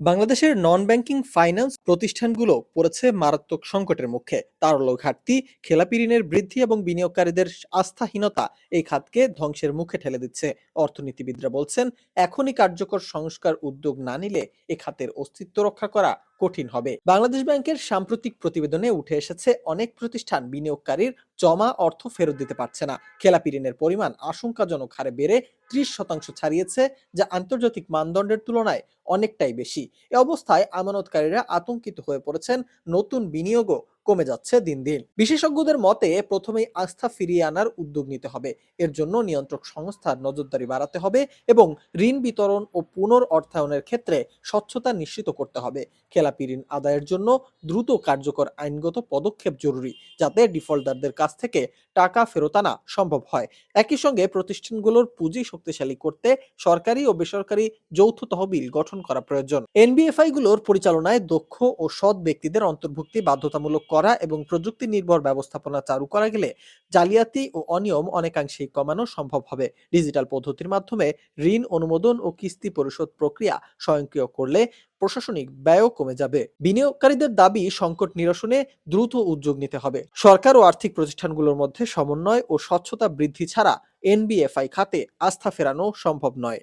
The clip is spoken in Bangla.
বাংলাদেশের নন ব্যাংকিং ফাইন্যান্স প্রতিষ্ঠানগুলো পড়েছে মারাত্মক সংকটের মুখে। তারল্য ঘাটতি, খেলাপি ঋণের বৃদ্ধি এবং বিনিয়োগকারীদের আস্থাহীনতা এই খাতকে ধ্বংসের মুখে ঠেলে দিচ্ছে। অর্থনীতিবিদরা বলছেন, এখনই কার্যকর সংস্কার উদ্যোগ না নিলে এ খাতের অস্তিত্ব রক্ষা করা কঠিন হবে। বাংলাদেশ ব্যাংকের সাম্প্রতিক প্রতিবেদনে উঠে এসেছে, অনেক প্রতিষ্ঠান বিনিয়োগকারীর জমা অর্থ ফেরত দিতে পারছে না। খেলাপি ঋণের পরিমাণ আশঙ্কাজনক হারে বেড়ে ৩০% ছাড়িয়েছে, যা আন্তর্জাতিক মানদণ্ডের তুলনায় অনেকটাই বেশি। এ অবস্থায় আমানতকারীরা আতঙ্কিত হয়ে পড়েছেন, নতুন বিনিয়োগও কমে যাচ্ছে দিন দিন। বিশেষজ্ঞদের মতে প্রথমেই আস্থা ফিরিয়ে আনার উদ্যোগ নিতে হবে। এর জন্য নিয়ন্ত্রক সংস্থার নজরদারি বাড়াতে হবে এবং ঋণ বিতরণ ও পুনর অর্থায়নের ক্ষেত্রে স্বচ্ছতা নিশ্চিত করতে হবে। খেলাপি ঋণ আদায়ের জন্য দ্রুত কার্যকর আইনগত পদক্ষেপ জরুরি, যাতে ডিফল্টারদের কাছ থেকে টাকা ফেরত আনা সম্ভব হয়। একই সঙ্গে প্রতিষ্ঠানগুলোর পুঁজি শক্তিশালী করতে সরকারি ও বেসরকারি যৌথ তহবিল গঠন করা প্রয়োজন। এনবিএফআই গুলোর পরিচালনায় দক্ষ ও সৎ ব্যক্তিদের অন্তর্ভুক্তি বাধ্যতামূলক করা এবং প্রযুক্তি নির্ভর ব্যবস্থাপনা চালু করা গেলে জালিয়াতি ও অনিয়ম অনেকাংশেই কমানো সম্ভব হবে। ডিজিটাল পদ্ধতির মাধ্যমে ঋণ অনুমোদন ও কিস্তি পরিশোধ প্রক্রিয়া স্বয়ংক্রিয় করলে প্রশাসনিক ব্যয়ও কমে যাবে। বিনিয়োগকারীদের দাবি, সংকট নিরসনে দ্রুত উদ্যোগ নিতে হবে। সরকার ও আর্থিক প্রতিষ্ঠানগুলোর মধ্যে সমন্বয় ও স্বচ্ছতা বৃদ্ধি ছাড়া এনবিএফআই খাতে আস্থা ফেরানো সম্ভব নয়।